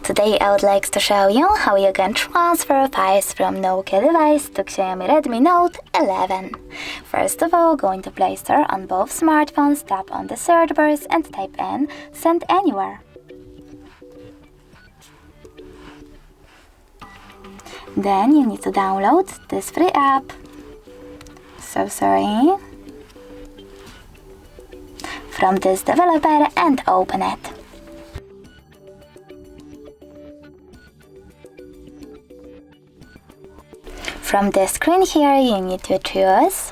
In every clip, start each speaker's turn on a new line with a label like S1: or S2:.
S1: Today I would like to show you how you can transfer files from Nokia device to Xiaomi Redmi Note 11. First of all, go into Play Store on both smartphones, tap on the search bars and type in Send Anywhere. Then you need to download this free app. From this developer and open it. From this screen here, you need to choose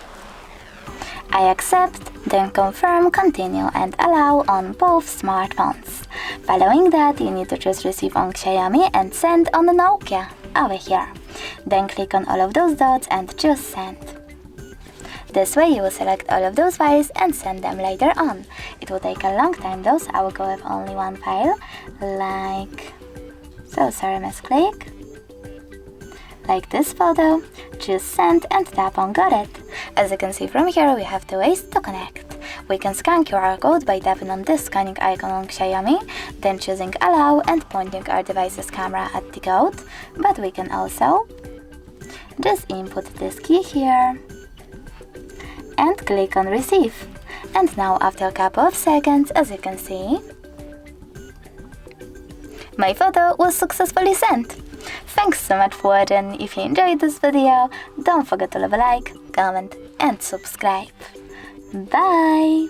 S1: I accept, then confirm, continue and allow on both smartphones. Following that, you need to choose receive on Xiaomi and send on the Nokia over here. Then click on all of those dots and choose send. This way you will select all of those files and send them later on. It will take a long time though, so I will go with only one file, like this photo, choose send and tap on got it. As you can see from here, we have two ways to connect. We can scan QR code by tapping on this scanning icon on Xiaomi, then choosing allow and pointing our device's camera at the code, but we can also just input this key here and click on receive. And now after a couple of seconds, as you can see, my photo was successfully sent. Thanks so much for watching. If you enjoyed this video, don't forget to leave a like, comment and subscribe. Bye!